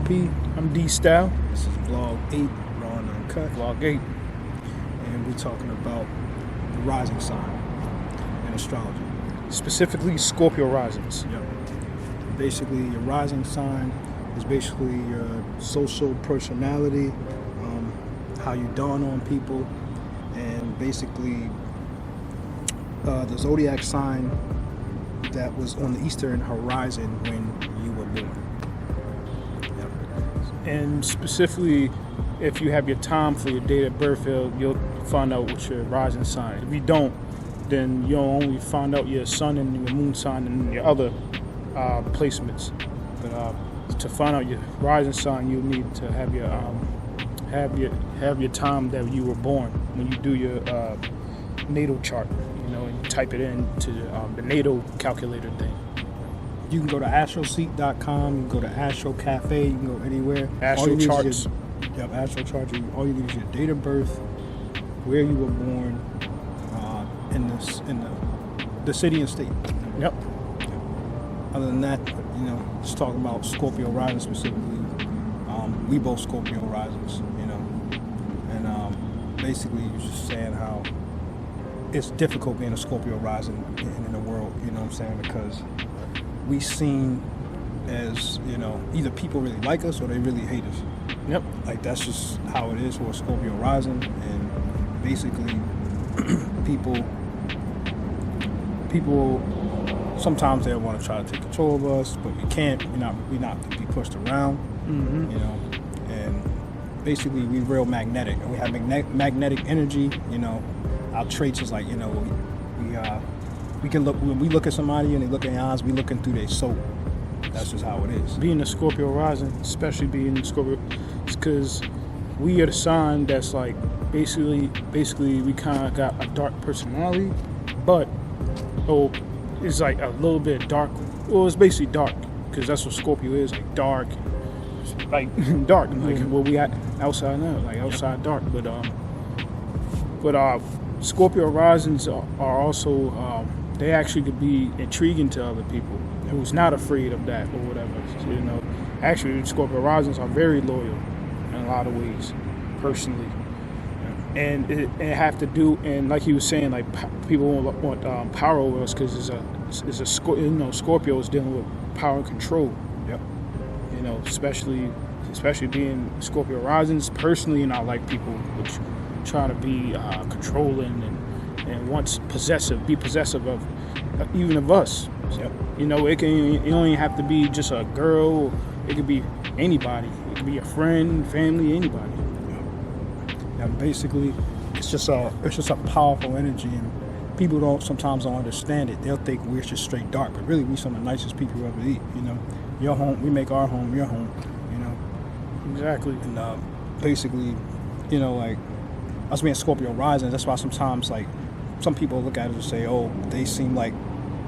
P. I'm D Style. This is Vlog 8, Raw Uncutt. Vlog 8. And we're talking about the rising sign in astrology. Specifically Scorpio risings. Yep. Basically, your rising sign is basically your social personality, how you dawn on people, and basically the zodiac sign that was on the eastern horizon when you were born. Yep. And specifically, if you have your time for your date of birth, you'll find out what's your rising sign. If you don't, then you'll only find out your sun and your moon sign and your other placements. But to find out your rising sign, you need to have your time that you were born when you do your natal chart. And you type it into the natal calculator thing. You can go to astroseek.com, you can go to Astro Cafe, you can go anywhere. Astro charts. Yep, Astro charts. All you need is your date of birth, where you were born, in the city and state. Yep. Other than that, just talking about Scorpio rising specifically. We both Scorpio risings, and basically you're just saying how it's difficult being a Scorpio rising in the world, you know what I'm saying? Because we seen as, either people really like us or they really hate us. Yep. Like that's just how it is for a Scorpio rising, and basically people sometimes they want to try to take control of us, but we can't. We're not to be pushed around, and basically we're real magnetic, and we have magnetic energy. Our traits is like, we can look, when we look at somebody and they look in their eyes, we looking through their soul. That's just how it is. Being a Scorpio rising, especially being a Scorpio, it's because we are the sign that's like basically we kind of got a dark personality, but it's like a little bit dark. Well, it's basically dark because that's what Scorpio is, like dark, like dark, like where we at outside now, like outside dark. But Scorpio risings are also they actually could be intriguing to other people who's not afraid of that or whatever. Actually, Scorpio risings are very loyal in a lot of ways, personally. And it have to do, and like he was saying, like people want power over us because it's a Scorpio is dealing with power and control. Yep. Especially being Scorpio risings. Personally, I like people which try to be controlling and wants be possessive of even of us. Yep. It don't even have to be just a girl. It could be anybody. It could be a friend, family, anybody. And basically, it's just a powerful energy, and people sometimes don't understand it. They'll think we're just straight dark, but really we some of the nicest people you ever meet. Your home, we make our home your home. Exactly. And basically, like us being Scorpio rising, that's why sometimes like some people look at it and say, oh, they seem like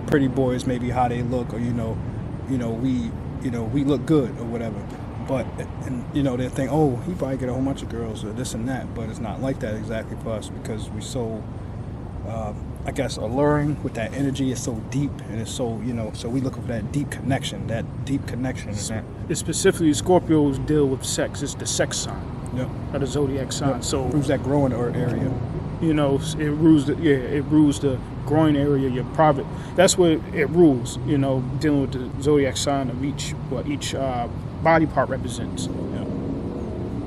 pretty boys, maybe how they look, or we look good or whatever. But they think, oh, he probably get a whole bunch of girls or this and that. But it's not like that exactly for us because we're so, I guess, alluring with that energy. It's so deep and it's so, so we looking for that deep connection. That deep connection. It's specifically Scorpios deal with sex. It's the sex sign. Yep. Of the zodiac sign. Yep. So rules that growing area. It rules the groin area, your private. That's what it rules. Dealing with the zodiac sign of each body part represents.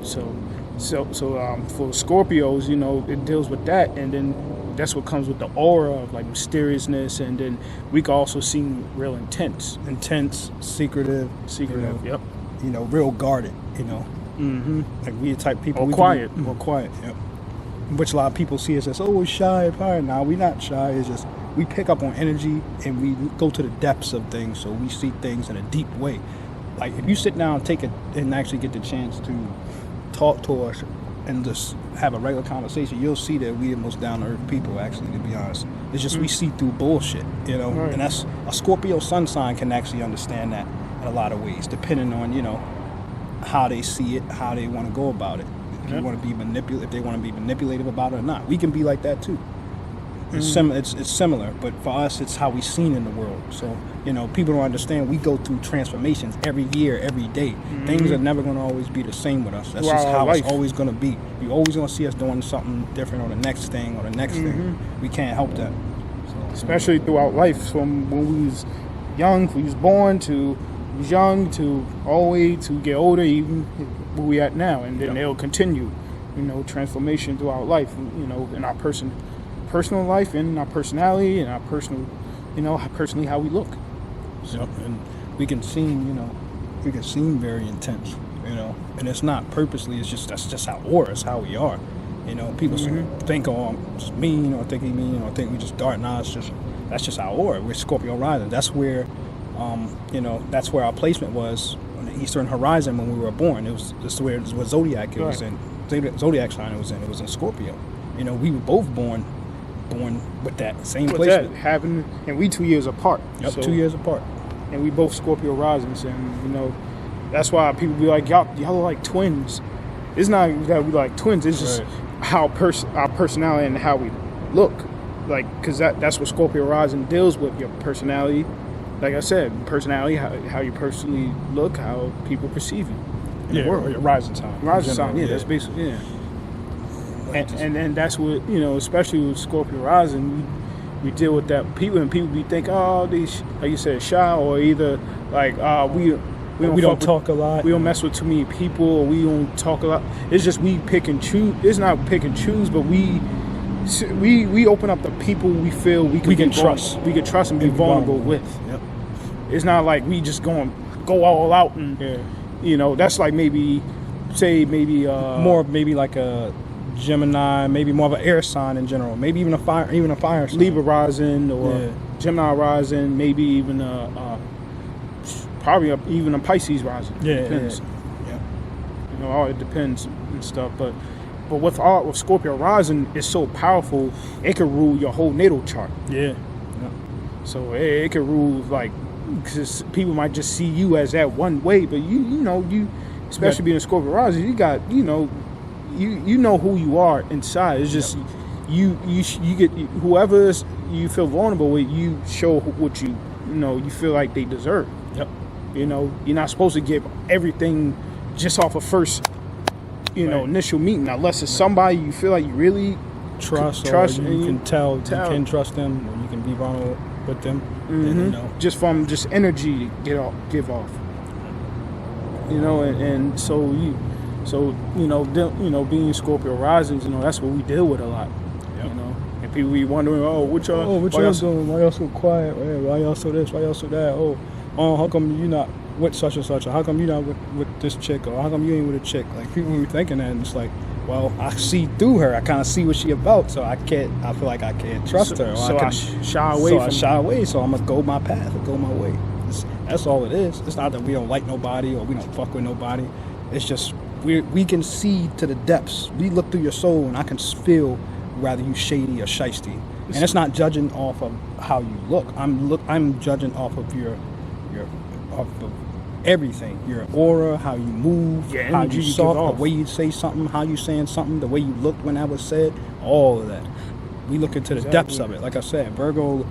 So for Scorpios, it deals with that, and then that's what comes with the aura of like mysteriousness, and then we can also seem real intense, secretive. Yep. Real guarded. Like we the type of people. Or quiet. Or quiet. Yep. Which a lot of people see us as, oh, we're shy. Now we're not shy. It's just we pick up on energy and we go to the depths of things, so we see things in a deep way. Like if you sit down and take it and actually get the chance to talk to us and just have a regular conversation, you'll see that we the most down to earth people. Actually, to be honest, it's just we see through bullshit, Right. And that's a Scorpio sun sign can actually understand that in a lot of ways, depending on how they see it, how they want to go about it. If they want to be manipulative about it or not, we can be like that too. It's similar, but for us, it's how we seen in the world. So, people don't understand. We go through transformations every year, every day. Things are never going to always be the same with us. That's just how it's always going to be. You're always going to see us doing something different, or the next thing, or the next thing. We can't help that. So, especially throughout life, from when we was young, we was born to young to all the way to get older, even where we at now, and then they'll continue. Transformation throughout life. In our personal life, and our personality, and our personal, personally how we look. Yep, and we can seem very intense, and it's not purposely. That's just our aura. It's how we are. People think, I'm just mean, or think he mean, or think we just dark. Nah, that's just our aura. We're Scorpio rising. That's where, that's where our placement was on the eastern horizon when we were born. This where zodiac it was in. Zodiac sign it was in. It was in Scorpio. We were both born with that same placement. That happened, and we 2 years apart. Yep, 2 years apart. And we both Scorpio risings, and that's why people be like, y'all are like twins. It's not that we like twins. It's just how our personality and how we look, like, because that's what Scorpio rising deals with, your personality. Like I said, personality, how you personally look, how people perceive you in the world. Your rising sign. Rising sign, that's basically And that's what, especially with Scorpio rising, we deal with that. People be thinking, these, like you said, shy, or either like we don't talk a lot. We don't mess with too many people, or we don't talk a lot. It's just we pick and choose. It's not pick and choose, but we open up the people we feel we can trust. We can trust and be vulnerable with. Yep. It's not like we just go all out and that's like maybe more of maybe like a Gemini, maybe more of an air sign in general, maybe even a fire sign. Libra rising, or Gemini rising, maybe even probably even a Pisces rising. Depends. All it depends and stuff. But with Scorpio rising, it's so powerful. It could rule your whole natal chart. So it could rule, like, because people might just see you as that one way, but you especially being a Scorpio rising, you got you know who you are inside. It's just you get whoever you feel vulnerable with, you show what you feel like they deserve. You're not supposed to give everything just off of first initial meeting, unless it's somebody you feel like you really trust, or you can tell you can trust them, or you can be vulnerable with them. And, just from energy to give off. And so being Scorpio risings, that's what we deal with a lot. And people be wondering, what y'all doing? Why y'all so quiet? Why y'all so this? Why y'all so that? How come you not with such and such? Or how come you not with this chick? Or how come you ain't with a chick? Like, people be thinking that, and it's like, well, I see through her. I kind of see what she about, so I feel like I can't trust her. So I shy away. So I'm gonna go my path or go my way. That's all it is. It's not that we don't like nobody or we don't fuck with nobody. It's just we can see to the depths. We look through your soul, and I can feel whether you shady or shiesty. And it's not judging off of how you look. I'm judging off of of everything. Your aura, how you move, how you talk, the way you say something, how you saying something, the way you looked when that was said, all of that. We look into the depths of it. Like I said, Virgo,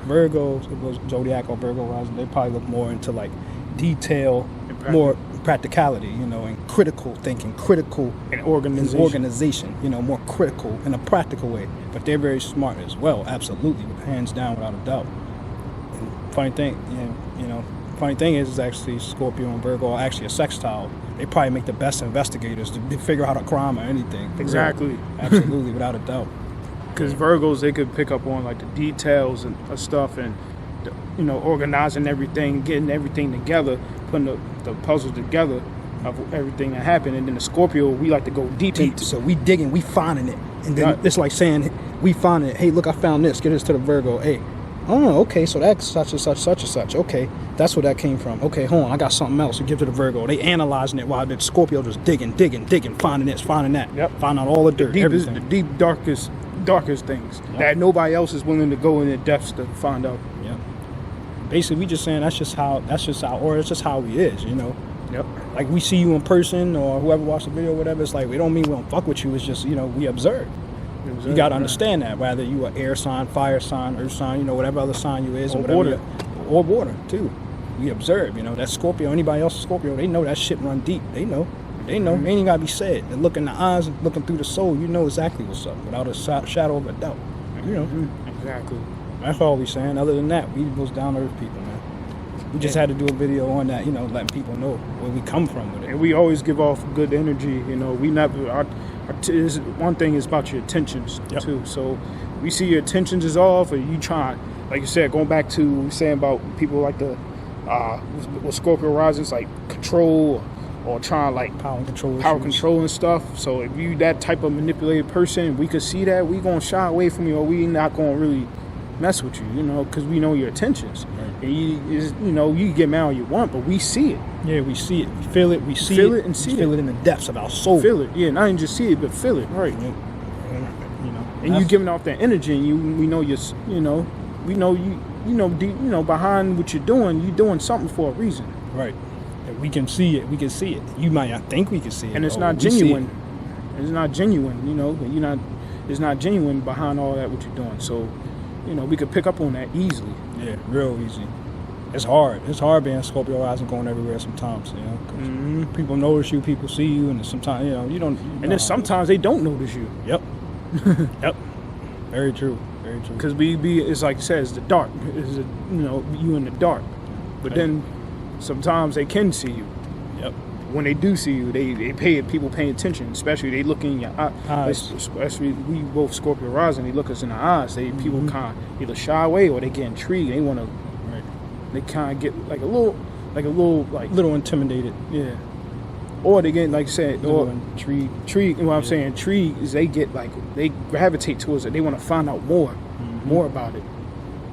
zodiac or Virgo rising, they probably look more into like detail, more practicality, and critical thinking, critical and organization, more critical in a practical way. But they're very smart as well, absolutely, hands down, without a doubt. And funny thing is actually Scorpio and Virgo are actually a sextile. They probably make the best investigators to figure out a crime or anything. Exactly. Absolutely, without a doubt. Because Virgos, they could pick up on like the details and stuff, and organizing everything, getting everything together, putting the puzzle together of everything that happened. And then the Scorpio, we like to go deep. So we digging, we finding it, and then it's like saying we finding it. Hey, look, I found this. Get this to the Virgo. Hey, okay, so that's such and such, such and such. Okay, that's where that came from. Okay, hold on, I got something else to give to the Virgo. They analyzing it while the Scorpio just digging, finding this, finding that. Finding out all the dirt, everything. The deep, darkest things that nobody else is willing to go in the depths to find out. Basically, we just saying that's just our aura. It's just how we is, Like, we see you in person, or whoever watched the video, or whatever. It's like, we don't mean we don't fuck with you. It's just, we observe. You got to understand that, whether you are air sign, fire sign, earth sign, you know, whatever other sign you is, Or whatever water. or water too. We observe, you know, that Scorpio, anybody else Scorpio, they know that shit run deep. They know. They know. It ain't got to be said. They look in the eyes, looking through the soul, you know exactly what's up without a shadow of a doubt. You know. Exactly. That's all we saying. Other than that, we was down to earth people, man. We just had to do a video on that, you know, letting people know where we come from with it. And we always give off good energy, you know. We never. One thing is about your intentions too. So we see your intentions is off, or you try, like you said, going back to what we saying about people like the with Scorpio risings, like control or trying like Power control and stuff. So if you that type of manipulated person, we could see that, we gonna shy away from you, or we not gonna really mess with you, you know, because we know your intentions. Right. And you know, you can get mad all you want, but we see it. Yeah, we see it. We feel it. We see Feel it. it and see feel it. it in the depths of our soul. Feel it, yeah. Not even just see it, but feel it, right? Yeah. You know, And you giving off that energy, and we know we know you deep, you know, behind what you're doing something for a reason. right. And we can see it. We can see it. You might not think we can see it, And it's but not we see genuine. it. It's not genuine, you know. It's not genuine behind all that what you're doing. So, you know, we could pick up on that easily. Yeah, real easy. It's hard. It's hard being Scorpio rising, going everywhere sometimes. You know, 'cause people notice you, people see you, and sometimes you know you don't. And then sometimes they don't notice you. Yep. Yep. Very true. Very true. Because it's like you said, it's the dark. It's you in the dark. But then sometimes they can see you. Yep. When they do see you, people pay attention. Especially they look in your eyes. Especially we both Scorpio rising. They look us in the eyes. People kind of either shy away or they get intrigued. They want to. Right. They kind of get like a little intimidated. yeah. Or they get like I said, Little or intrigued. What I'm saying, intrigue is they get like they gravitate towards it. They want to find out more about it,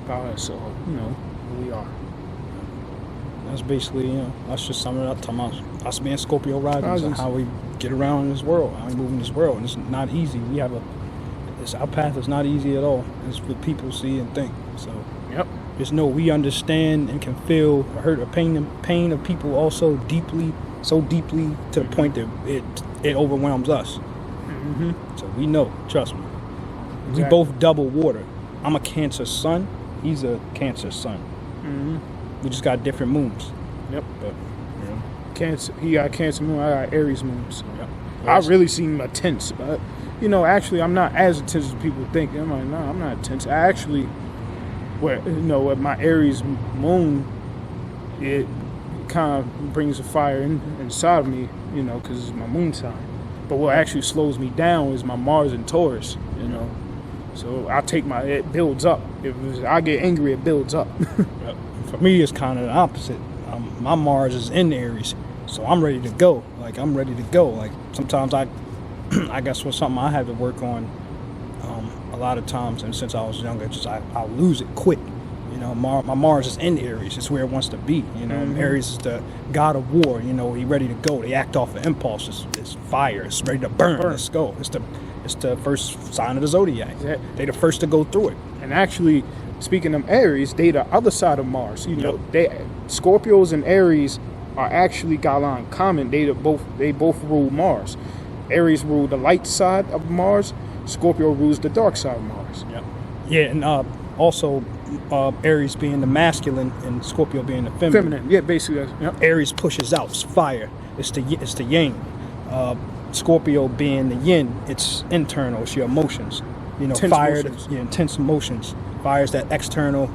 about us. So you know who we are. That's basically, you know, that's just summing it up. Talking about us being Scorpio risings and Risings. how we get around in this world, how we move in this world, and it's not easy. Our path is not easy at all. It's what people see and think. So Yep. just know we understand and can feel the hurt or pain of people also deeply, so deeply to the point that it overwhelms us. Mm-hmm. So we know, trust me. We Exactly. both double water. I'm a Cancer sun. He's a Cancer sun. Mm-hmm. We just got different moons. Yep. But you know, Cancer. He got Cancer moon. I got Aries moon. So yep. I really seem intense, but you know, actually, I'm not as intense as people think. I'm like, no, I'm not intense. I actually, with my Aries moon, it kind of brings a fire inside of me, you know, because it's my moon sign. But what actually slows me down is my Mars and Taurus, you know. So it builds up. I get angry, it builds up. Yep. For me, it's kind of the opposite. My Mars is in Aries, so I'm ready to go. I'm ready to go. Like sometimes I guess was something I had to work on a lot of times, and since I was younger, just I'll lose it quick. You know, my Mars is in Aries. It's where it wants to be. You know, Aries is the god of war. You know, he ready to go. They act off of impulse. It's fire. It's ready to burn. Let's go. It's the first sign of the zodiac. Yeah. They the first to go through it. And actually, speaking of Aries, they the other side of Mars. You know, Scorpios and Aries are actually got a lot in common. They both rule Mars. Aries rule the light side of Mars. Scorpio rules the dark side of Mars. Yep. Yeah, and also Aries being the masculine and Scorpio being the feminine. Yeah, basically. Yep. Aries pushes out. It's fire. It's the yang. Scorpio being the yin. It's internal. It's your emotions. You know, Intense fire. emotions. Your intense emotions. Fire is that external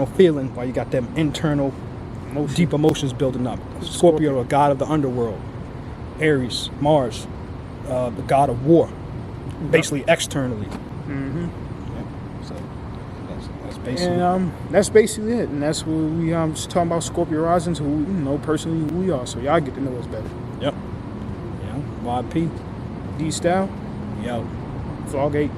feeling, while you got them internal, deep emotions building up. Scorpio, a god of the underworld. Aries, Mars, the god of war. Basically, externally. Mm-hmm. Yeah. So that's basically. And that's basically it. And that's what we just talking about Scorpio risings, who personally who we are. So y'all get to know us better. Yep. Yeah. YP. D style, We out. Vlog 8.